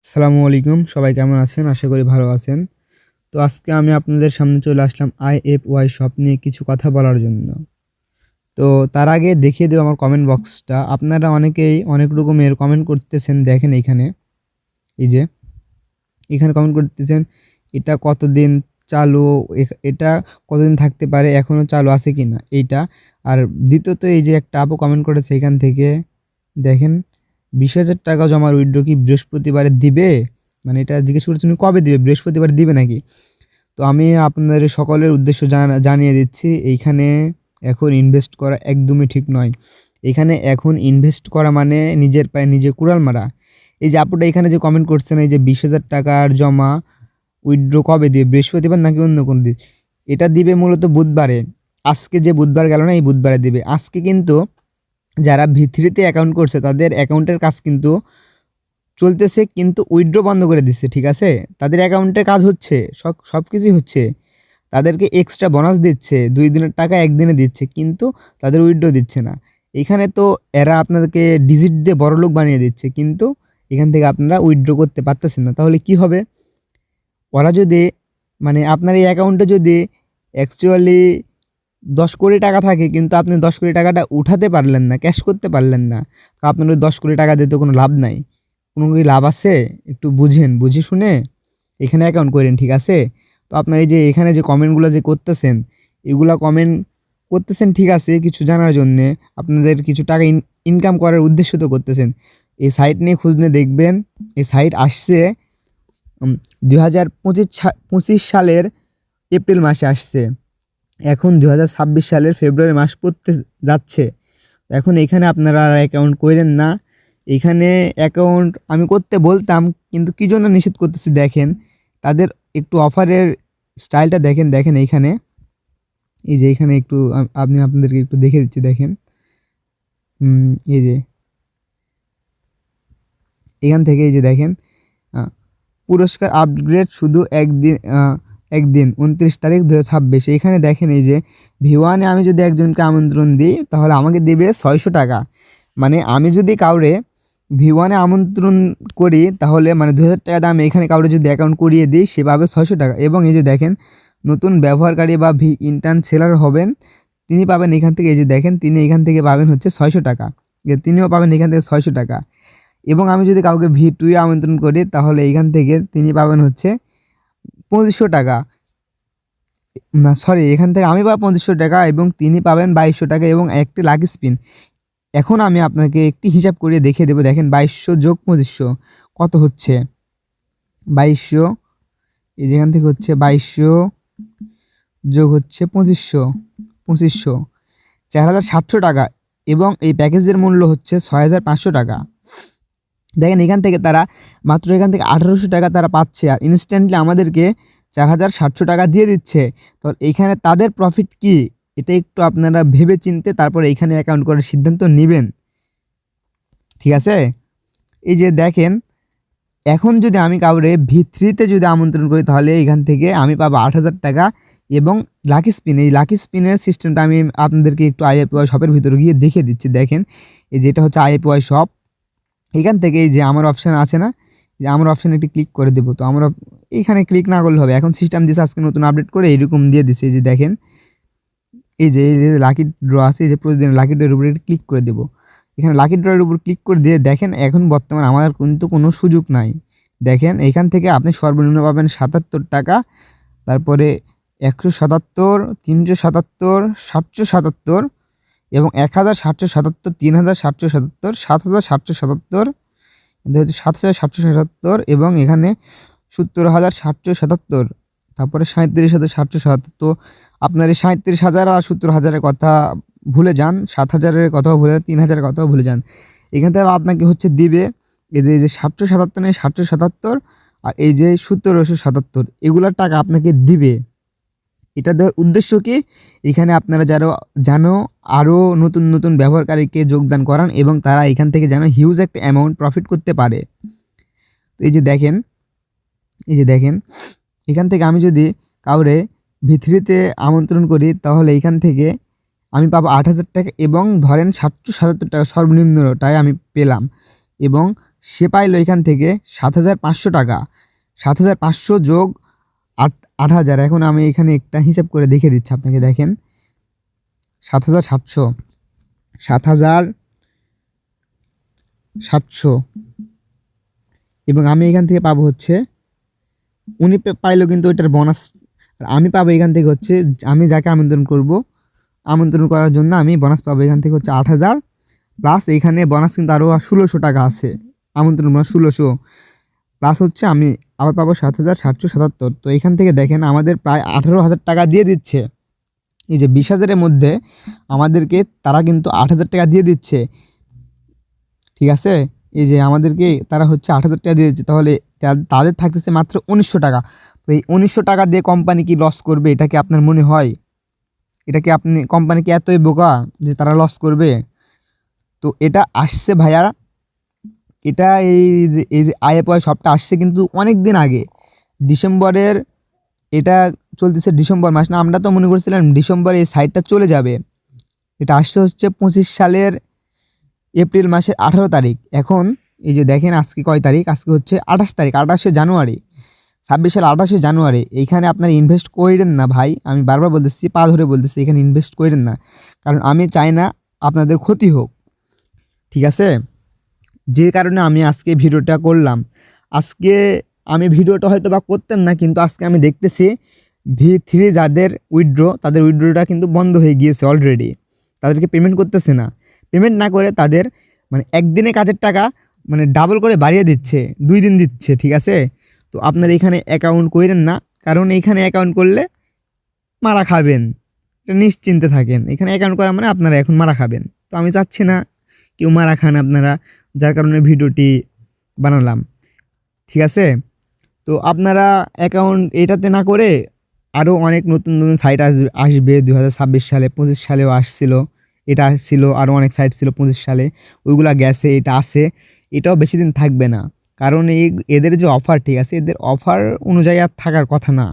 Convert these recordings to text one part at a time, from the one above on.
আসসালামু আলাইকুম। সবাই কেমন আছেন? আশা করি ভালো আছেন। তো আজকে আমি আপনাদের সামনে চলে আসলাম IFY শপ নিয়ে কিছু কথা বলার জন্য। তো তার আগে দেখিয়ে দেব আমার কমেন্ট বক্সটা। আপনারা অনেকেই অনেক রকমের কমেন্ট করতেছেন, দেখেন এইখানে। এই যে এখানে কমেন্ট করতেছেন, এটা কতদিন চালু, এটা কতদিন থাকতে পারে, এখনো চালু আছে কিনা এইটা। আর দ্বিতীয়ত এই যে একটা আপু কমেন্ট করেছে এখান থেকে, দেখেন 20,000 টাকা জমার উইথড্র কি বৃহস্পতিবারে দিবে? মানে এটা জিজ্ঞেস করছেন কবে দিবে, বৃহস্পতিবার দিবে নাকি? তো আমি আপনাদের সকলের উদ্দেশ্য জানিয়ে দিচ্ছি, এইখানে এখন ইনভেস্ট করা একদমই ঠিক নয়। এখানে এখন ইনভেস্ট করা মানে নিজের পায়ে নিজে কুড়াল মারা। এই যে আপুটা এখানে যে কমেন্ট করছেন, এই যে 20,000 টাকার জমা উইথড্র কবে দিবে, বৃহস্পতিবার নাকি অন্য কোনো দিন? এটা দিবে মূলত বুধবারে। আজকে যে বুধবার গেল না, এই বুধবারে দিবে। আজকে কিন্তু যারা V3-তে অ্যাকাউন্ট করছে তাদের অ্যাকাউন্টের কাজ কিন্তু চলতেছে, কিন্তু উইথড্র বন্ধ করে দিচ্ছে, ঠিক আছে? তাদের অ্যাকাউন্টে কাজ হচ্ছে, সব কিছুই হচ্ছে। তাদেরকে এক্সট্রা বোনাস দিচ্ছে, 2 দিনের টাকা 1 দিনে দিচ্ছে, কিন্তু তাদের উইথড্র দিচ্ছে না। এখানে তো এরা আপনাদেরকে ডিজিট দিয়ে বড়লোক বানিয়ে দিচ্ছে, কিন্তু এখান থেকে আপনারা উইথড্র করতে পারতেছেন না। তাহলে কি হবে? ওরা যদি মানে আপনার এই অ্যাকাউন্টে যদি অ্যাকচুয়ালি 10 কোটি টাকা থাকে, কিন্তু আপনি 10 কোটি টাকাটা উঠাতে পারলেন না, ক্যাশ করতে পারলেন না, তো আপনার ওই 10 কোটি টাকা দিয়ে তো কোনো লাভ নাই। কোনো কি লাভ আছে? একটু বুঝেন, বুঝে শুনে এখানে অ্যাকাউন্ট করেন, ঠিক আছে? তো আপনার এই যে এখানে যে কমেন্টগুলো যে করতেছেন, এগুলা কমেন্ট করতেছেন ঠিক আছে কিছু জানার জন্যে, আপনাদের কিছু টাকা ইনকাম করার উদ্দেশ্য তো করতেছেন। এই সাইট নিয়ে খোঁজ নিয়ে দেখবেন, এই সাইট আসছে 2025 সালের এপ্রিল মাসে আসছে। এখন 2026 সালের ফেব্রুয়ারি মাস পড়তে যাচ্ছে। এখন এখানে আপনারা আর অ্যাকাউন্ট করেন না। এখানে অ্যাকাউন্ট আমি করতে বলতাম, কিন্তু কী জন্য নিষেধ করতেছি দেখেন। তাদের একটু অফারের স্টাইলটা দেখেন, দেখেন এইখানে। এই যে এখানে একটু আমি আপনাদেরকে একটু দেখে দিচ্ছি, দেখেন। এই যে এখান থেকে এই যে দেখেন, পুরস্কার আপগ্রেড শুধু একদিন 29 তারিখ 2026। এখানে দেখেন এই যে V1-এ আমি যদি একজনকে আমন্ত্রণ দিই তাহলে আমাকে দেবে 600 টাকা। মানে আমি যদি কাউরে V1-এ আমন্ত্রণ করি তাহলে মানে 2,000 টাকা দামে এখানে কাউরে যদি অ্যাকাউন্ট করিয়ে দিই সে পাবে 600 টাকা। এবং এই যে দেখেন নতুন ব্যবহারকারী বা ইন্টার্ন সেলার হবেন, তিনি পাবেন এখান থেকে, এই যে দেখেন তিনি এখান থেকে পাবেন হচ্ছে 600 টাকা, তিনিও পাবেন এখান থেকে 600 টাকা। এবং আমি যদি কাউকে V2-এ আমন্ত্রণ করি তাহলে এইখান থেকে তিনি পাবেন হচ্ছে 2500 টাকা। না সরি, এখান থেকে আমি পাবো 2500 টাকা এবং তিনি পাবেন 2200 টাকা এবং একটি লাকি স্পিন। এখন আমি আপনাকে একটি হিসাব করে দেখিয়ে দেবো, দেখেন 2200 যোগ 2500 কত হচ্ছে? 2200, এই যেখান থেকে হচ্ছে 2200 যোগ হচ্ছে 2500, 4700 টাকা। এবং এই প্যাকেজের মূল্য হচ্ছে 6500 টাকা। দেখেন এখান থেকে তারা মাত্র এখান থেকে 1800 টাকা তারা পাচ্ছে, আর ইনস্ট্যান্টলি আমাদেরকে 4700 টাকা দিয়ে দিচ্ছে। তো এইখানে তাদের প্রফিট কি, এটা একটু আপনারা ভেবে চিনতে তারপরে এইখানে অ্যাকাউন্ট করার সিদ্ধান্ত নেবেন, ঠিক আছে? এই যে দেখেন, এখন যদি আমি কাউরে V3-তে যদি আমন্ত্রণ করি তাহলে এখান থেকে আমি পাবো 8000 টাকা এবং লাকি স্পিন। এই লাকি স্পিনের সিস্টেমটা আমি আপনাদেরকে একটু IFY শপের ভিতরে গিয়ে দেখে দিচ্ছি। দেখেন এই যেটা হচ্ছে IFY শপ। এখান থেকে এই যে আমার অপশান আছে না, যে আমার অপশানে একটি ক্লিক করে দেবো। তো আমরা এইখানে ক্লিক না করলে হবে, এখন সিস্টেম দিয়েছে আজকে নতুন আপডেট করে এরকম দিয়ে দিছে। এই যে দেখেন এই যে লাকি ড্র আছে, এই যে প্রতিদিন লাকি ড্রয়ের উপরে ক্লিক করে দেবো। এখানে লাকি ড্রয়ের উপর ক্লিক করে দিয়ে দেখেন এখন বর্তমানে আমার কিন্তু কোনো সুযোগ নাই। দেখেন এখান থেকে আপনি সর্বনিম্ন পাবেন 77 টাকা, তারপরে 177, 377, 777 এবং 1777, 3777, 7777, এটা হচ্ছে 7777 এবং এখানে 70777, তারপরে 37,777। তো আপনার এই 37,000 আর 70,000-এর কথা ভুলে যান, 7,000-এর কথাও ভুলে যান, 3,000-এর কথাও ভুলে যান। এখান থেকে আপনাকে হচ্ছে দিবে এই যে 777 নেই 777, আর এই যে 1777, এগুলোর টাকা আপনাকে দিবে। এটা দেওয়ার উদ্দেশ্য কি? এখানে আপনারা যেন আরও নতুন নতুন ব্যবহারকারীকে যোগদান করান এবং তারা এখান থেকে যেন হিউজ একটা অ্যামাউন্ট প্রফিট করতে পারে। তো এই যে দেখেন, এই যে দেখেন এখান থেকে আমি যদি কাউরে V3-তে আমন্ত্রণ করি তাহলে এইখান থেকে আমি পাবো 8000 টাকা এবং ধরেন 777 টাকা সর্বনিম্নটাই আমি পেলাম এবং সে পাইলো এখান থেকে 7,500 টাকা। 7,500 যোগ 8,000। এখন আমি এখানে একটা হিসাব করে দেখে দিচ্ছি আপনাকে, দেখেন 7,700, 7,700 এবং আমি এখান থেকে পাবো হচ্ছে, উনি পাইলো কিন্তু ওইটার বোনাস, আর আমি পাবো এখান থেকে হচ্ছে, আমি যাকে আমন্ত্রণ করব, আমন্ত্রণ করার জন্য আমি বোনাস পাবো এখান থেকে হচ্ছে 8,000 প্লাস এইখানে বোনাস কিন্তু আরও 1,600 টাকা আছে, আমন্ত্রণ বোনাস 1,600 প্লাস হচ্ছে আমি আবার পাবো 7,777। তো এখান থেকে দেখেন আমাদের প্রায় 18,000 টাকা দিয়ে দিচ্ছে। এই যে 20,000-এর মধ্যে আমাদেরকে তারা কিন্তু 8,000 টাকা দিয়ে দিচ্ছে, ঠিক আছে। এই যে আমাদেরকে তারা হচ্ছে 8,000 টাকা দিয়ে দিচ্ছে, তাহলে তাদের থাকতেছে মাত্র 1,900 টাকা। তো এই 1,900 টাকা দিয়ে কোম্পানি কি লস করবে? এটা কি আপনার মনে হয়? এটা কি আপনি, কোম্পানি কি এতই বোকা যে তারা লস করবে? তো এটা আসছে ভাইয়া, এটা এই যে আইএপওয়াই সবটা আসছে কিন্তু অনেক দিন আগে, ডিসেম্বরের, এটা চলতেছে ডিসেম্বর মাস না, আমরা তো মনে করছিলাম ডিসেম্বরে এই সাইটটা চলে যাবে। এটা আসছে হচ্ছে 25 সালের এপ্রিল মাসের 18 তারিখ। এখন এই যে দেখেন আজকে কয় তারিখ, আজকে হচ্ছে 28 তারিখ, 28শে জানুয়ারি, 26 সাল 28শে জানুয়ারি। এইখানে আপনারা ইনভেস্ট করেন না ভাই, আমি বারবার বলতেছি, পা ধরে বলতেছি, এখানে ইনভেস্ট করেন না, কারণ আমি চাই না আপনাদের ক্ষতি হোক, ঠিক আছে। যে কারণে আমি আজকে ভিডিওটা করলাম। আজকে আমি ভিডিওটা হয়তো বা করতাম না, কিন্তু আজকে আমি দেখতেছি V3 যাদের উইথড্র, তাদের উইথড্রটা কিন্তু বন্ধ হয়ে গিয়েছে অলরেডি, তাদেরকে পেমেন্ট করতেছে না। পেমেন্ট না করে তাদের মানে একদিনে কাজের টাকা মানে ডাবল করে বাড়িয়ে দিচ্ছে, 2 দিন দিচ্ছে, ঠিক আছে। তো আপনারা এখানে অ্যাকাউন্ট করেন না, কারণ এইখানে অ্যাকাউন্ট করলে মারা খাবেন, এটা নিশ্চিন্তে থাকেন। এখানে অ্যাকাউন্ট করা মানে আপনারা এখন মারা খাবেন। তো আমি চাচ্ছি না কেউ মারা খান আপনারা, যার কারণে ভিডিওটি বানালাম, ঠিক আছে। তো আপনারা অ্যাকাউন্ট এটাতে না করে আরও অনেক নতুন নতুন সাইট আসবে 2026 সালে, 25 সালেও আসছিল, এটা আসছিল, আরও অনেক সাইট ছিল 25 সালে, ওইগুলা গেছে, এটা আসে, এটাও বেশি দিন থাকবে না, কারণ এদের যে অফার, ঠিক আছে, এদের অফার অনুযায়ী আর থাকার কথা না।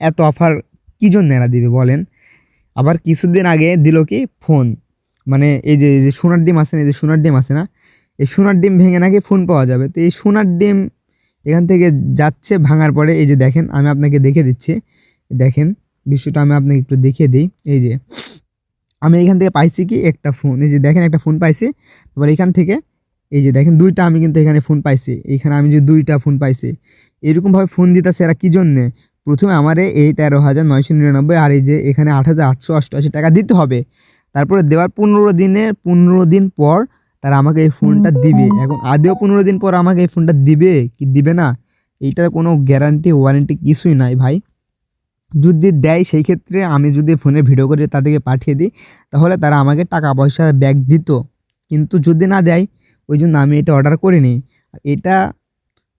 এত অফার কী জন্য এরা দিবে বলেন? আবার কিছুদিন আগে দিল কি ফোন, মানে এই যে সোনার ডিম আছে না, এই যে সোনার ডিম আছে না, এই সোনার ডিম ভেঙে নাকি ফোন পাওয়া যাবে। তো এই সোনার ডিম এখান থেকে যাচ্ছে ভাঙার পরে, এই যে দেখেন আমি আপনাকে দেখে দিচ্ছি, দেখেন বিষয়টা আমি আপনাকে একটু দেখিয়ে দিই। এই যে আমি এখান থেকে পাইছি কি একটা ফোন, এই যে দেখেন একটা ফোন পাইছি, তারপর এখান থেকে এই যে দেখেন 2টা আমি কিন্তু এখানে ফোন পাইছি, এইখানে আমি যে 2টা ফোন পাইছি, এরকমভাবে ফোন দিতেছে এরা কী জন্যে? প্রথমে আমারে এই 13,999 আর এই যে এখানে 8,888 টাকা দিতে হবে, তারপরে দেওয়ার 15 দিন পর তারা আমাকে এই ফোনটা দিবে। এখন আদেও 15 দিন পর আমাকে এই ফোনটা দিবে কি দিবে না, এইটার কোনো গ্যারান্টি ওয়ারেন্টি কিছুই নাই ভাই। যদি দেয় সেই ক্ষেত্রে আমি যদি ফোনে ভিডিও করে তাদেরকে পাঠিয়ে দিই, তাহলে তারা আমাকে টাকা পয়সা ব্যাক দিত, কিন্তু যদি না দেয় ওই জন্য আমি এটা অর্ডার করিনি। এটা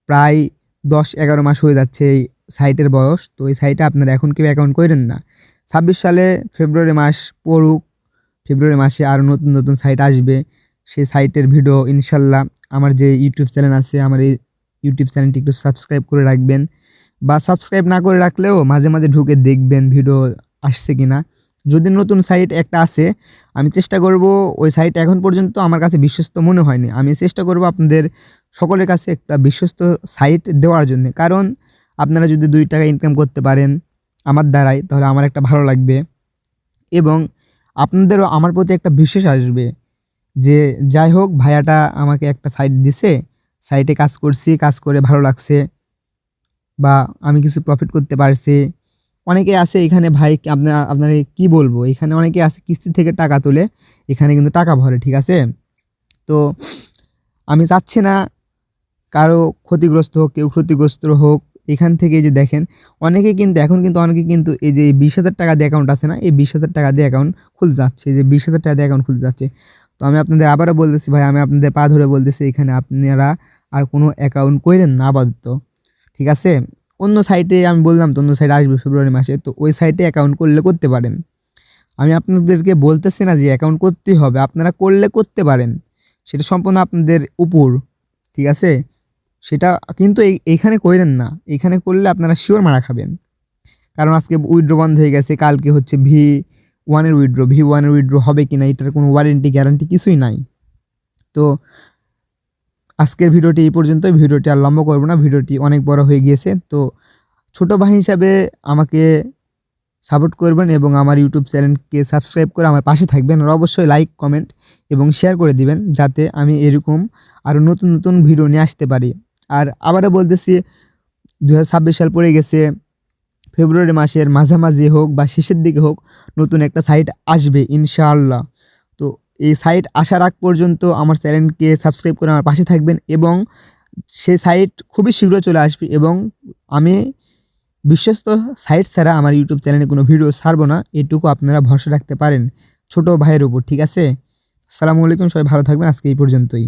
প্রায় 10-11 মাস হয়ে যাচ্ছে এই সাইটের বয়স। তো এই সাইটে আপনারা এখন কেউ অ্যাকাউন্ট করেন না। 26 সালে ফেব্রুয়ারি মাস পড়ুক, ফেব্রুয়ারি মাসে আরও নতুন নতুন সাইট আসবে, সেই সাইটের ভিডিও ইনশাল্লাহ আমার যে ইউটিউব চ্যানেল আছে, আমার এই ইউটিউব চ্যানেলটি একটু সাবস্ক্রাইব করে রাখবেন, বা সাবস্ক্রাইব না করে রাখলেও মাঝে মাঝে ঢুকে দেখবেন ভিডিও আসছে কি না। যদি নতুন সাইট একটা আসে, আমি চেষ্টা করব, ওই সাইট এখন পর্যন্ত আমার কাছে বিশ্বস্ত মনে হয়নি, আমি চেষ্টা করব আপনাদের সকলের কাছে একটা বিশ্বস্ত সাইট দেওয়ার জন্য। কারণ আপনারা যদি 2 টাকা ইনকাম করতে পারেন আমার দ্বারাই, তাহলে আমার একটা ভালো লাগবে, এবং আপনাদেরও আমার প্রতি একটা বিশ্বাস আসবে যে যাই হোক ভাইয়াটা আমাকে একটা সাইট দিছে, সাইটে কাজ করছি, কাজ করে ভালো লাগছে, বা আমি কিছু প্রফিট করতে পারছি। অনেকে আছে এখানে ভাই, আপনারা কি বলবো, এখানে অনেকে আছে কিস্তি থেকে টাকা তুলে এখানে কিন্তু টাকা ভরে, ঠিক আছে। তো আমি চাচ্ছি না কারো ক্ষতিগ্রস্ত হোক, কেউ ক্ষতিগ্রস্ত হোক এখান থেকে। যে দেখেন অনেকে কিন্তু এখন কিন্তু অনেকে কিন্তু এই যে 20,000 টাকা দিয়ে অ্যাকাউন্ট আছে না, এই 20,000 টাকা দিয়ে অ্যাকাউন্ট খুলতে যাচ্ছে, এই যে 20,000 টাকা দিয়ে অ্যাকাউন্ট খুলতে যাচ্ছে। তো আমি আপনাদের আবারও বলতেছি ভাই, আমি আপনাদের পা ধরে বলতেছি, এখানে আপনারা আর কোনো অ্যাকাউন্ট করেন না আপাতত, ঠিক আছে। অন্য সাইটে আমি বললাম তো, অন্য সাইটে আসবে ফেব্রুয়ারি মাসে, তো ওই সাইটে অ্যাকাউন্ট করলে করতে পারেন। আমি আপনাদেরকে বলতেছি না যে অ্যাকাউন্ট করতেই হবে, আপনারা করলে করতে পারেন, সেটা সম্পূর্ণ আপনাদের উপর, ঠিক আছে। সেটা কিন্তু এইখানে করেন না, এইখানে করলে আপনারা শিওর মারা খাবেন। কারণ আজকে উইথড্র বন্ধ হয়ে গেছে, কালকে হচ্ছে V1-এর উইথড্র হবে কি না এটার কোনো ওয়ারেন্টি গ্যারান্টি কিছুই নাই। তো আজকের ভিডিওটি এই পর্যন্তই। ভিডিওটি আর লম্বা করব না, ভিডিওটি অনেক বড় হয়ে গিয়েছে। তো ছোট ভাই হিসাবে আমাকে সাপোর্ট করবেন এবং আমার ইউটিউব চ্যানেলকে সাবস্ক্রাইব করে আমার পাশে থাকবেন। আর অবশ্যই লাইক, কমেন্ট এবং শেয়ার করে দিবেন, যাতে আমি এরকম আরও নতুন নতুন ভিডিও নিয়ে আসতে পারি। আর আবারও বলতেছি, 2026 সাল পড়ে গেছে, ফেব্রুয়ারি মাসের মাঝামাঝি হোক বা শেষের দিকে হোক, নতুন একটা সাইট আসবে ইনশাআল্লাহ। তো এই সাইট আসার আগ পর্যন্ত আমার চ্যানেলকে সাবস্ক্রাইব করে আমার পাশে থাকবেন এবং সেই সাইট খুবই শীঘ্র চলে আসবে এবং আমি বিশ্বস্ত সাইট ছাড়া আমার ইউটিউব চ্যানেলে কোনো ভিডিও ছাড়বো না, এটুকু আপনারা ভরসা রাখতে পারেন ছোট ভাইয়ের উপর, ঠিক আছে? আসসালামু আলাইকুম, সবাই ভালো থাকবেন। আজকে এই পর্যন্তই।